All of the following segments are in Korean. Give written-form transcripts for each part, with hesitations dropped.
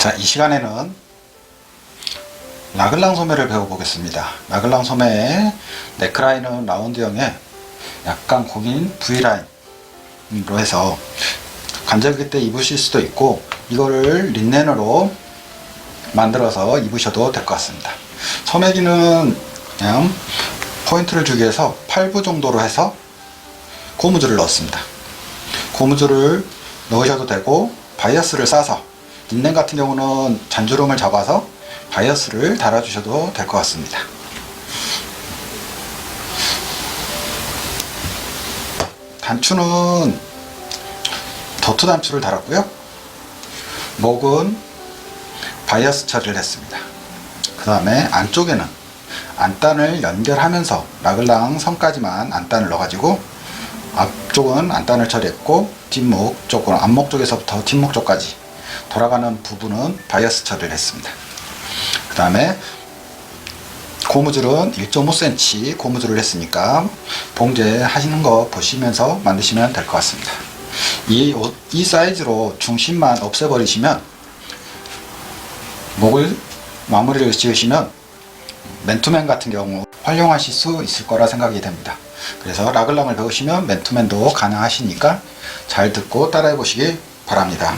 자, 이 시간에는 라글랑 소매를 배워보겠습니다. 라글랑 소매의 넥라인은 라운드형의 약간 고긴 V라인으로 해서 관절기 때 입으실 수도 있고, 이거를 린넨으로 만들어서 입으셔도 될 것 같습니다. 소매기는 그냥 포인트를 주기 위해서 8부 정도로 해서 고무줄을 넣었습니다. 고무줄을 넣으셔도 되고, 바이어스를 싸서, 린넨 같은 경우는 잔주름을 잡아서 바이어스를 달아주셔도 될 것 같습니다. 단추는 도트 단추를 달았고요. 목은 바이어스 처리를 했습니다. 그 다음에 안쪽에는 안단을 연결하면서 라글랑 선까지만 안단을 넣어가지고, 앞쪽은 안단을 처리했고, 뒷목 쪽은 앞목 쪽에서부터 뒷목 쪽까지 돌아가는 부분은 바이어스 처리를 했습니다. 그 다음에 고무줄은 1.5cm 고무줄을 했으니까 봉제 하시는 거 보시면서 만드시면 될 것 같습니다. 이 사이즈로 중심만 없애버리시면, 목을 마무리를 지으시면 맨투맨 같은 경우 활용하실 수 있을 거라 생각이 됩니다. 그래서 라글랑을 배우시면 맨투맨도 가능하시니까 잘 듣고 따라해 보시기 바랍니다.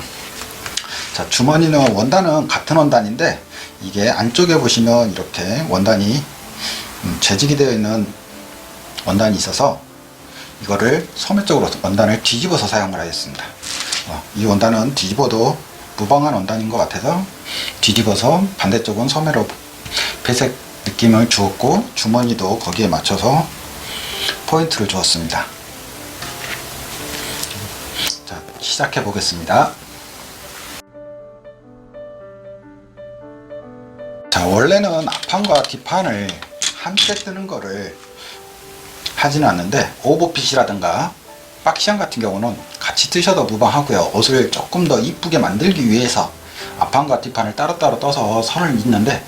자, 주머니는 원단은 같은 원단인데, 이게 안쪽에 보시면 이렇게 원단이 재직이 되어 있는 원단이 있어서 이거를 소매 쪽으로 원단을 뒤집어서 사용을 하겠습니다. 이 원단은 뒤집어도 무방한 원단인 것 같아서 뒤집어서 반대쪽은 소매로 배색 느낌을 주었고, 주머니도 거기에 맞춰서 포인트를 주었습니다. 자, 시작해 보겠습니다. 자, 원래는 앞판과 뒷판을 함께 뜨는 거를 하지는 않는데, 오버핏이라든가 박시형 같은 경우는 같이 뜨셔도 무방하고요. 옷을 조금 더 이쁘게 만들기 위해서 앞판과 뒷판을 따로따로 떠서 선을 잇는데,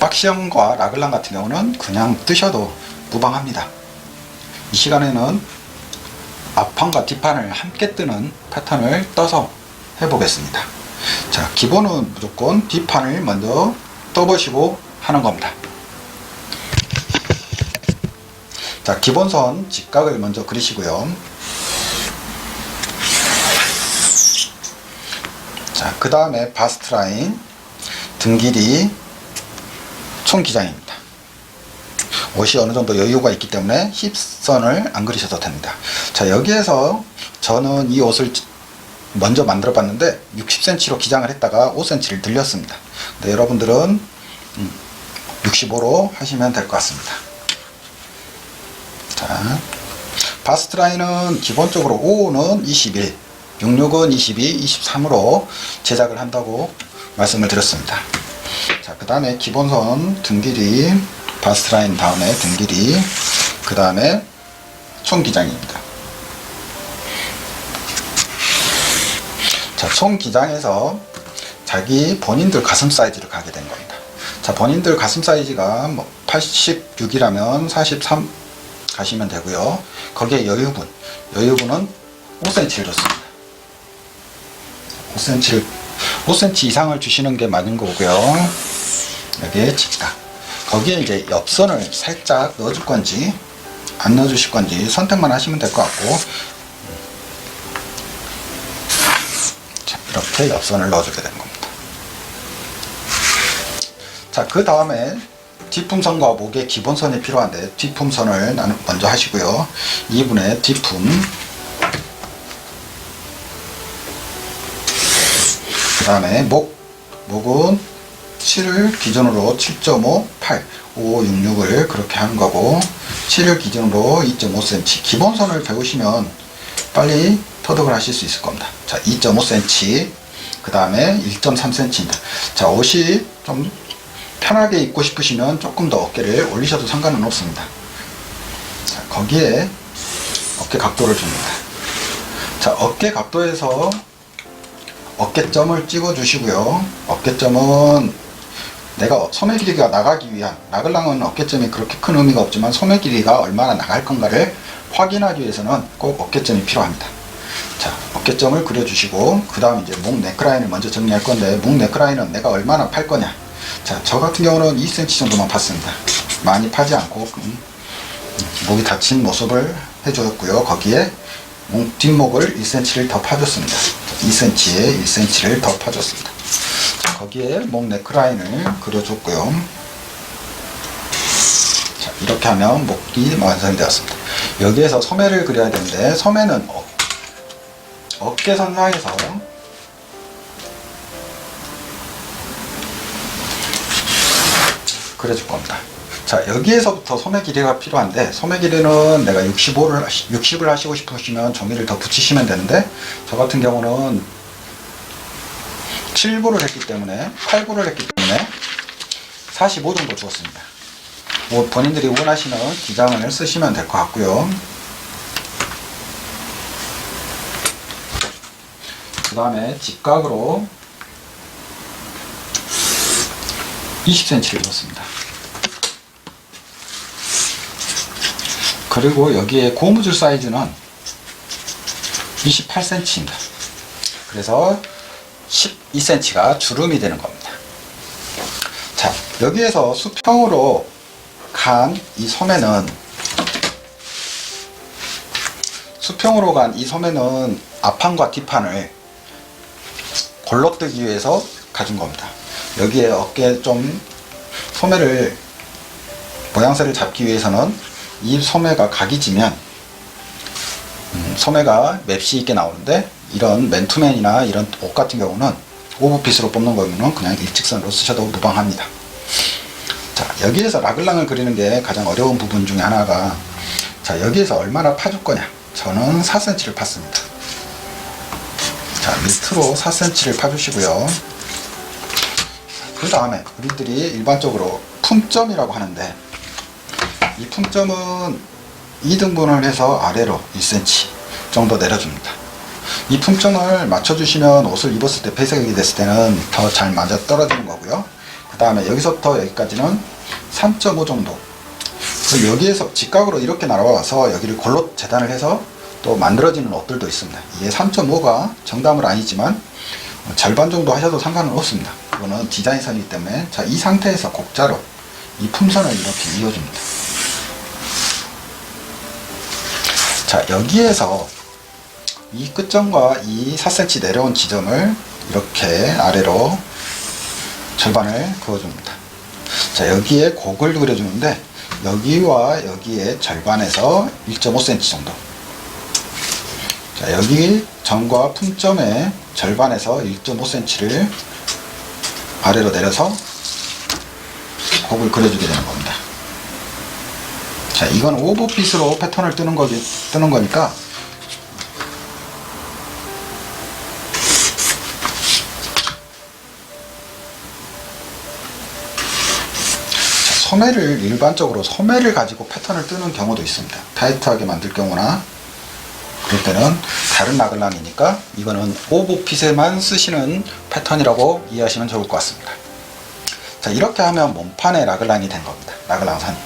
박시형과 라글랑 같은 경우는 그냥 뜨셔도 무방합니다. 이 시간에는 앞판과 뒷판을 함께 뜨는 패턴을 떠서 해보겠습니다. 자, 기본은 무조건 뒷판을 먼저 떠보시고 하는 겁니다. 자, 기본선 직각을 먼저 그리시고요. 자, 그 다음에 바스트 라인, 등 길이, 총 기장입니다. 옷이 어느 정도 여유가 있기 때문에 힙선을 안 그리셔도 됩니다. 자, 여기에서 저는 이 옷을 먼저 만들어 봤는데 60cm로 기장을 했다가 5cm를 늘렸습니다. 근데 여러분들은 65로 하시면 될 것 같습니다. 자, 바스트 라인은 기본적으로 5는 21, 66은 22, 23으로 제작을 한다고 말씀을 드렸습니다. 자, 그 다음에 기본선 등 길이, 바스트 라인 다음에 등 길이, 그 다음에 총 기장입니다. 자, 총 기장에서 자기 본인들 가슴 사이즈를 가게 된 겁니다. 자, 본인들 가슴 사이즈가 86이라면 43 가시면 되고요. 거기에 여유분은 5cm를 줬습니다. 5cm 이상을 주시는 게 맞는 거고요. 여기에 직각. 거기에 이제 옆선을 살짝 넣어줄 건지 안 넣어주실 건지 선택만 하시면 될 것 같고, 자, 이렇게 옆선을 넣어주게 되는 겁니다. 자, 그 다음에 뒷품선과 목의 기본선이 필요한데, 뒷품선을 먼저 하시고요. 2분의 뒷품, 그 다음에 목은 7을 기준으로 7.5, 8, 5, 6, 6을 그렇게 하는 거고, 7을 기준으로 2.5cm. 기본선을 배우시면 빨리 터득을 하실 수 있을 겁니다. 자, 2.5cm, 그 다음에 1.3cm입니다. 자, 옷이 좀 편하게 입고 싶으시면 조금 더 어깨를 올리셔도 상관은 없습니다. 자, 거기에 어깨 각도를 줍니다. 자, 어깨 각도에서 어깨점을 찍어 주시고요. 어깨점은 내가 소매 길이가 나가기 위한, 라글랑은 어깨점이 그렇게 큰 의미가 없지만 소매 길이가 얼마나 나갈 건가를 확인하기 위해서는 꼭 어깨점이 필요합니다. 자, 어깨점을 그려주시고, 그 다음 이제 목 네크라인을 먼저 정리할 건데, 목 네크라인은 내가 얼마나 팔 거냐. 자, 저 같은 경우는 2cm 정도만 팠습니다. 많이 파지 않고 목이 닫힌 모습을 해주었고요. 거기에 뒷목을 1cm를 더 파줬습니다. 2cm에 1cm를 더 파줬습니다. 자, 거기에 목 네크라인을 그려줬고요. 자, 이렇게 하면 목이 완성되었습니다. 여기에서 소매를 그려야 되는데, 소매는 어깨선상에서 그려줄 겁니다. 자, 여기에서부터 소매 길이가 필요한데, 소매 길이는 내가 60을 하시고 싶으시면 종이를 더 붙이시면 되는데, 저 같은 경우는 7부를 했기 때문에, 8부를 했기 때문에 45 정도 주었습니다. 뭐 본인들이 원하시는 기장을 쓰시면 될 것 같고요. 그 다음에 직각으로 20cm를 줬습니다. 그리고 여기에 고무줄 사이즈는 28cm입니다. 그래서 12cm가 주름이 되는 겁니다. 자, 여기에서 수평으로 간 이 소매는 앞판과 뒷판을 골라뜨기 위해서 가진 겁니다. 여기에 어깨 좀 소매를 모양새를 잡기 위해서는 이 소매가 각이 지면 소매가 맵시 있게 나오는데, 이런 맨투맨이나 이런 옷 같은 경우는 오버핏으로 뽑는 거면 그냥 일직선으로 쓰셔도 무방합니다. 자, 여기에서 라글랑을 그리는 게 가장 어려운 부분 중에 하나가, 자, 여기에서 얼마나 파줄 거냐. 저는 4cm를 팠습니다. 자, 밑으로 4cm를 파주시고요. 그 다음에 우리들이 일반적으로 품점이라고 하는데, 이 품점은 2등분을 해서 아래로 1cm 정도 내려줍니다. 이 품점을 맞춰주시면 옷을 입었을 때 배색이 됐을 때는 더 잘 맞아 떨어지는 거고요. 그 다음에 여기서부터 여기까지는 3.5 정도. 여기에서 직각으로 이렇게 날아와서 여기를 골로 재단을 해서 또 만들어지는 옷들도 있습니다. 이게 3.5가 정답은 아니지만 절반 정도 하셔도 상관은 없습니다. 이거는 디자인선이기 때문에. 자, 이 상태에서 곡자로 이 품선을 이렇게 이어줍니다. 자, 여기에서 이 끝점과 이 4cm 내려온 지점을 이렇게 아래로 절반을 그어줍니다. 자, 여기에 곡을 그려주는데, 여기와 여기에 절반에서 1.5cm 정도. 자, 여기 점과 품점의 절반에서 1.5cm를 아래로 내려서 곡을 그려주게 되는 겁니다. 자, 이건 오버핏으로 패턴을 뜨는 거니까 일반적으로 소매를 가지고 패턴을 뜨는 경우도 있습니다. 타이트하게 만들 경우나 그럴 때는 다른 라글랑이니까 이거는 오버핏에만 쓰시는 패턴이라고 이해하시면 좋을 것 같습니다. 자, 이렇게 하면 몸판에 라글랑이 된 겁니다. 라글랑선이.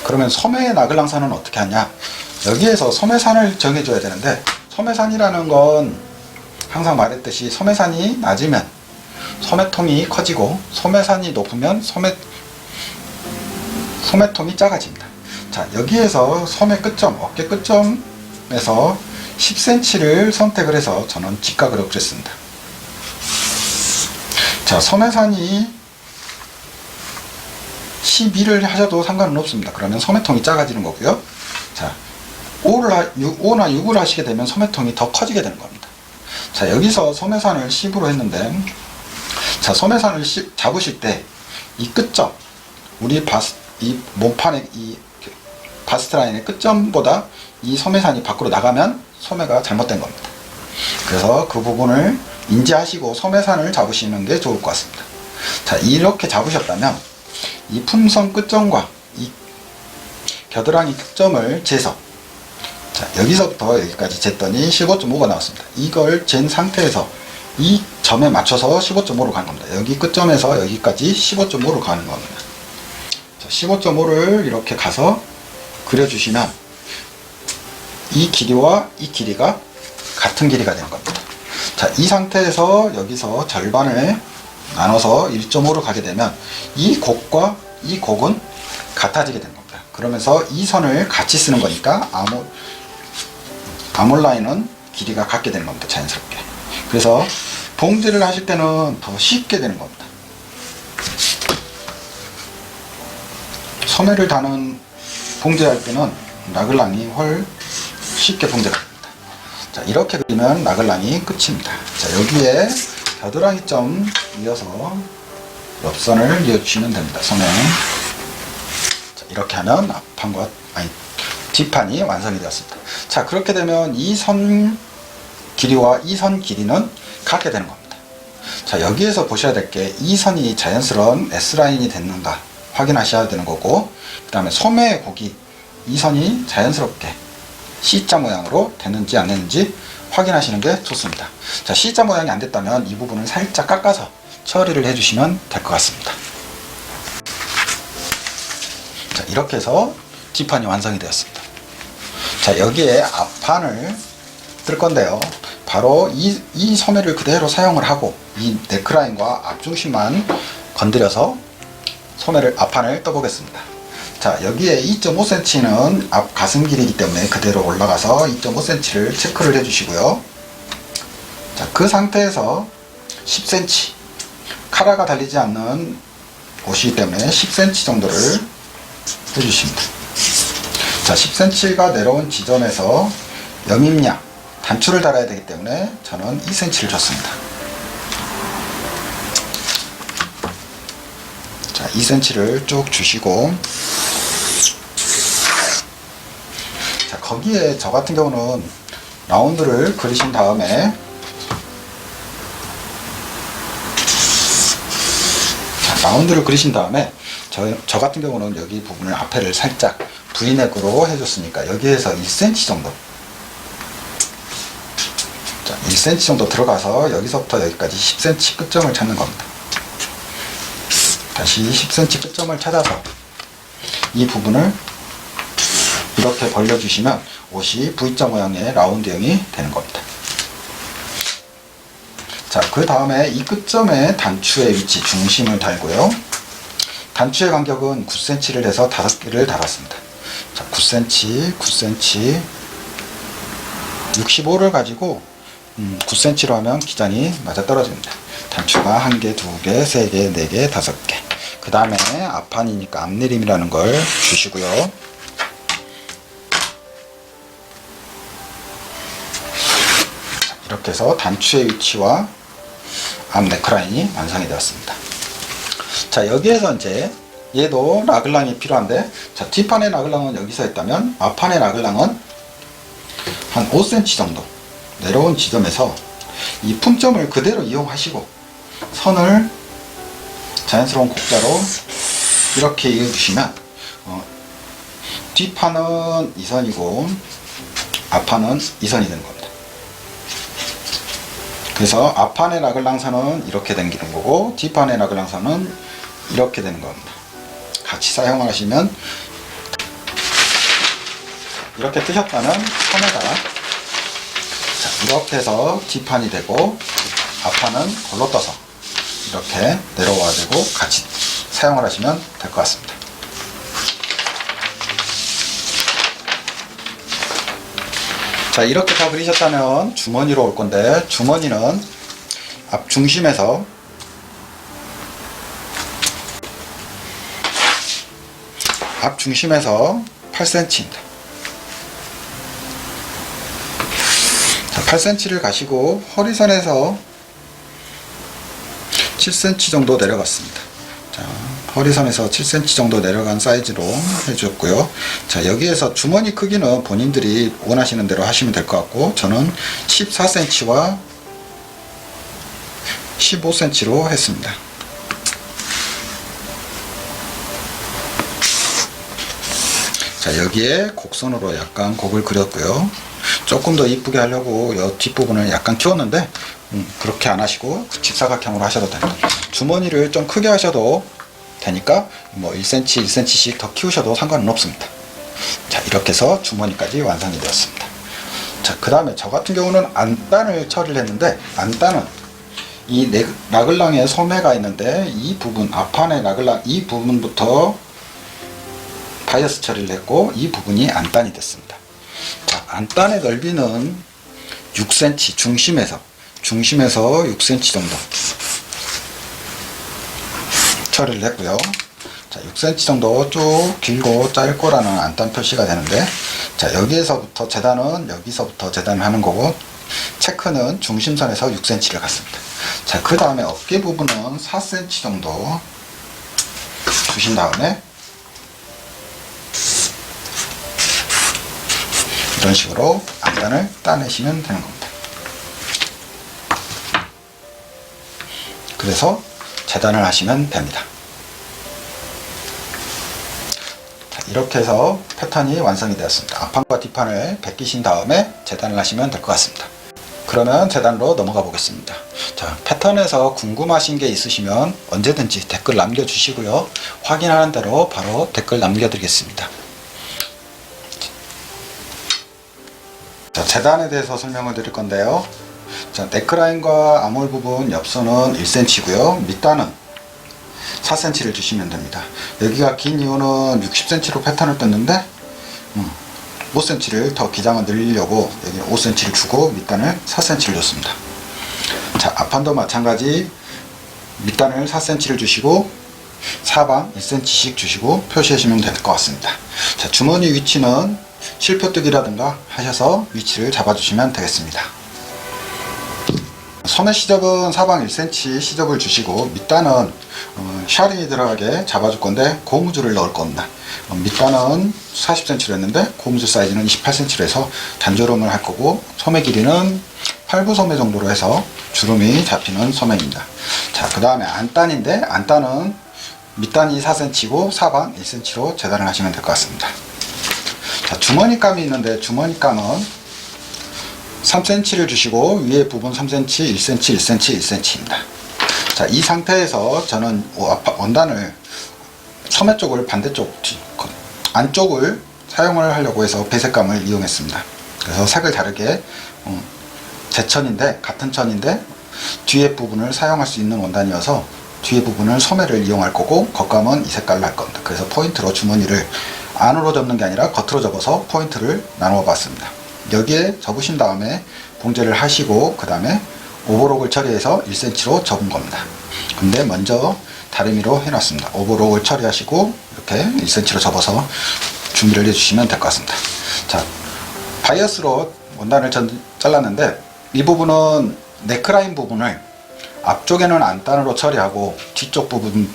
그러면 소매의 라글랑선은 어떻게 하냐? 여기에서 소매산을 정해줘야 되는데, 소매산이라는 건 항상 말했듯이 소매산이 낮으면 소매통이 커지고, 소매산이 높으면 소매통이 작아집니다. 자, 여기에서 소매 끝점, 어깨 끝점에서 10cm를 선택을 해서 저는 직각으로 그렸습니다. 자, 소매산이 12를 하셔도 상관은 없습니다. 그러면 소매통이 작아지는 거고요. 자, 5나 6을 하시게 되면 소매통이 더 커지게 되는 겁니다. 자, 여기서 소매산을 10으로 했는데, 자, 소매산을 잡으실 때 이 끝점, 이 몸판의 이 바스트 라인의 끝점보다 이 소매산이 밖으로 나가면 소매가 잘못된 겁니다. 그래서 그 부분을 인지하시고 소매산을 잡으시는 게 좋을 것 같습니다. 자, 이렇게 잡으셨다면 이 품선 끝점과 이 겨드랑이 끝점을 재서, 자, 여기서부터 여기까지 쟀더니 15.5가 나왔습니다. 이걸 잰 상태에서 이 점에 맞춰서 15.5로 가는 겁니다. 여기 끝점에서 여기까지 15.5로 가는 겁니다. 15.5를 이렇게 가서 그려주시면 이 길이와 이 길이가 같은 길이가 되는 겁니다. 자, 이 상태에서 여기서 절반을 나눠서 1.5로 가게 되면 이 곡과 이 곡은 같아지게 되는 겁니다. 그러면서 이 선을 같이 쓰는 거니까 아몰 라인은 길이가 같게 되는 겁니다. 자연스럽게. 그래서 봉제를 하실 때는 더 쉽게 되는 겁니다. 소매를 다는 봉제할 때는 라글랑이 훨 쉽게 봉제가 됩니다. 자, 이렇게 그리면 라글랑이 끝입니다. 자, 여기에 겨드랑이 점 이어서 옆선을 이어주시면 됩니다. 소매. 자, 이렇게 하면 앞판과 뒷판이 완성이 되었습니다. 자, 그렇게 되면 이 선 길이와 이 선 길이는 같게 되는 겁니다. 자, 여기에서 보셔야 될 게 이 선이 자연스러운 S라인이 됐는가 확인하셔야 되는 거고, 그 다음에 소매의 곡이 이 선이 자연스럽게 C자 모양으로 됐는지 안 됐는지 확인하시는 게 좋습니다. 자, C자 모양이 안 됐다면 이 부분을 살짝 깎아서 처리를 해주시면 될 것 같습니다. 자, 이렇게 해서 뒷판이 완성이 되었습니다. 자, 여기에 앞판을 뜰 건데요. 바로 이 소매를 그대로 사용을 하고 이 네크라인과 앞중심만 건드려서 앞판을 떠보겠습니다. 자, 여기에 2.5cm는 앞 가슴 길이기 때문에 그대로 올라가서 2.5cm를 체크를 해주시고요. 자, 그 상태에서 10cm 카라가 달리지 않는 옷이기 때문에 10cm 정도를 해주십니다. 자, 10cm가 내려온 지점에서 여밈량 단추를 달아야 되기 때문에 저는 2cm를 줬습니다. 자, 2cm를 쭉 주시고, 자, 거기에 저 같은 경우는 라운드를 그리신 다음에, 라운드를 그리신 다음에 저 같은 경우는 여기 부분을 앞에를 살짝 V넥으로 해줬으니까 여기에서 1cm 정도, 자, 1cm 정도 들어가서 여기서부터 여기까지 10cm 끝점을 찾는 겁니다. 다시 10cm 끝점을 찾아서 이 부분을 이렇게 벌려주시면 옷이 V자 모양의 라운드형이 되는 겁니다. 자, 그 다음에 이 끝점에 단추의 위치 중심을 달고요. 단추의 간격은 9cm를 해서 5개를 달았습니다. 자, 9cm, 9cm, 65를 가지고 9cm로 하면 기장이 맞아떨어집니다. 단추가 1개, 2개, 3개, 4개, 5개. 그 다음에 앞판이니까 앞내림이라는 걸 주시고요. 이렇게 해서 단추의 위치와 앞 네크라인이 완성이 되었습니다. 자, 여기에서 이제 얘도 라글랑이 필요한데, 자, 뒷판의 라글랑은 여기서 했다면 앞판의 라글랑은 한 5cm 정도 내려온 지점에서 이 품점을 그대로 이용하시고 선을 자연스러운 곡자로 이렇게 이어주시면 뒷판은 2선이고 앞판은 2선이 되는 겁니다. 그래서 앞판의 라글랑선은 이렇게 당기는 거고 뒷판의 라글랑선은 이렇게 되는 겁니다. 같이 사용하시면, 이렇게 뜨셨다면 선에다가, 자, 이렇게 해서 뒷판이 되고 앞판은 골로 떠서 이렇게 내려와야 되고 같이 사용을 하시면 될 것 같습니다. 자, 이렇게 다 그리셨다면 주머니로 올 건데, 주머니는 앞 중심에서 앞 중심에서 8cm입니다. 자, 8cm를 가시고 허리선에서 7cm 정도 내려갔습니다. 자, 허리선에서 7cm 정도 내려간 사이즈로 해줬고요. 자, 여기에서 주머니 크기는 본인들이 원하시는 대로 하시면 될 것 같고, 저는 14cm와 15cm로 했습니다. 자, 여기에 곡선으로 약간 곡을 그렸고요. 조금 더 이쁘게 하려고 이 뒷부분을 약간 키웠는데 그렇게 안 하시고 직사각형으로 하셔도 됩니다. 주머니를 좀 크게 하셔도 되니까 뭐 1cm, 1cm씩 더 키우셔도 상관은 없습니다. 자, 이렇게 해서 주머니까지 완성이 되었습니다. 자, 그 다음에 저 같은 경우는 안단을 처리를 했는데, 안단은 이 라글랑에 소매가 있는데 이 부분, 앞판의 라글랑 이 부분부터 바이어스 처리를 했고 이 부분이 안단이 됐습니다. 자, 안단의 넓이는 6cm, 중심에서 6cm 정도 처리를 했고요. 자, 6cm 정도 쭉 길고 짧고라는 안단 표시가 되는데, 자, 여기서부터 재단을 하는 거고, 체크는 중심선에서 6cm를 갔습니다. 자, 그 다음에 어깨 부분은 4cm 정도 주신 다음에 이런 식으로 안단을 따내시면 되는 겁니다. 그래서 재단을 하시면 됩니다. 자, 이렇게 해서 패턴이 완성이 되었습니다. 앞판과 뒷판을 베끼신 다음에 재단을 하시면 될 것 같습니다. 그러면 재단으로 넘어가 보겠습니다. 자, 패턴에서 궁금하신 게 있으시면 언제든지 댓글 남겨주시고요. 확인하는 대로 바로 댓글 남겨드리겠습니다. 자, 재단에 대해서 설명을 드릴 건데요. 자, 넥라인과 아몰 부분 옆선은 1cm고요. 밑단은 4cm를 주시면 됩니다. 여기가 긴 이유는 60cm로 패턴을 뺐는데 5cm를 더 기장을 늘리려고 여기 5cm를 주고 밑단을 4cm를 줬습니다. 자, 앞판도 마찬가지 밑단을 4cm를 주시고 사방 1cm씩 주시고 표시하시면 될 것 같습니다. 자, 주머니 위치는 실표뜨기라든가 하셔서 위치를 잡아주시면 되겠습니다. 소매 시접은 사방 1cm 시접을 주시고 밑단은 샤링이 들어가게 잡아줄 건데 고무줄을 넣을 겁니다. 밑단은 40cm로 했는데 고무줄 사이즈는 28cm로 해서 단조름을 할 거고, 소매 길이는 8부 소매 정도로 해서 주름이 잡히는 소매입니다. 자, 그 다음에 안단인데, 안단은 밑단이 4cm고 사방 1cm로 재단을 하시면 될 것 같습니다. 자, 주머니감이 있는데 주머니감은 3cm를 주시고 위에 부분 3cm, 1cm, 1cm, 1cm입니다. 자, 이 상태에서 저는 원단을 소매 쪽을 반대쪽 안쪽을 사용을 하려고 해서 배색감을 이용했습니다. 그래서 색을 다르게 제천인데 같은 천인데 뒤에 부분을 사용할 수 있는 원단이어서 뒤에 부분을 소매를 이용할 거고 겉감은 이 색깔로 할 겁니다. 그래서 포인트로 주머니를 안으로 접는 게 아니라 겉으로 접어서 포인트를 나누어 봤습니다. 여기에 접으신 다음에 봉제를 하시고 그 다음에 오버록을 처리해서 1cm로 접은 겁니다. 근데 먼저 다리미로 해놨습니다. 오버록을 처리하시고 이렇게 1cm로 접어서 준비를 해주시면 될 것 같습니다. 자, 바이어스로 원단을 잘랐는데 이 부분은 넥라인 부분을 앞쪽에는 안단으로 처리하고 뒤쪽 부분,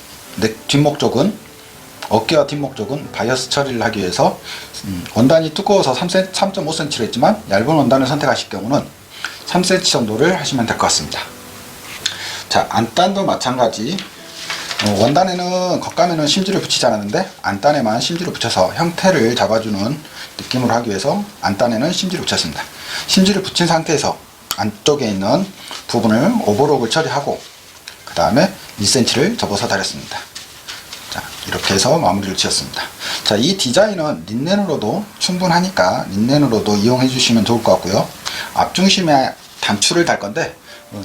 뒷목 쪽은 어깨와 뒷목 쪽은 바이어스 처리를 하기 위해서 원단이 두꺼워서 3.5cm로 했지만 얇은 원단을 선택하실 경우는 3cm 정도를 하시면 될 것 같습니다. 자, 안단도 마찬가지. 원단에는 겉감에는 심지를 붙이지 않았는데 안단에만 심지를 붙여서 형태를 잡아주는 느낌으로 하기 위해서 안단에는 심지를 붙였습니다. 심지를 붙인 상태에서 안쪽에 있는 부분을 오버록을 처리하고 그 다음에 1cm를 접어서 다렸습니다. 자, 이렇게 해서 마무리를 지었습니다. 자, 이 디자인은 린넨으로도 충분하니까 린넨으로도 이용해 주시면 좋을 것 같고요. 앞중심에 단추를 달 건데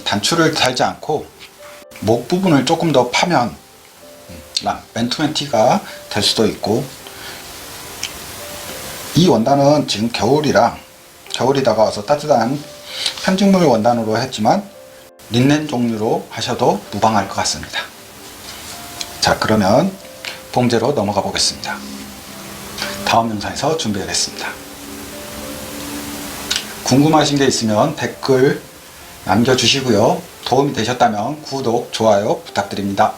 단추를 달지 않고 목 부분을 조금 더 파면 맨투맨 티가 될 수도 있고, 이 원단은 지금 겨울이 다가와서 따뜻한 편직물 원단으로 했지만 린넨 종류로 하셔도 무방할 것 같습니다. 자, 그러면 봉제로 넘어가 보겠습니다. 다음 영상에서 준비하겠습니다. 궁금하신 게 있으면 댓글 남겨주시고요. 도움이 되셨다면 구독, 좋아요 부탁드립니다.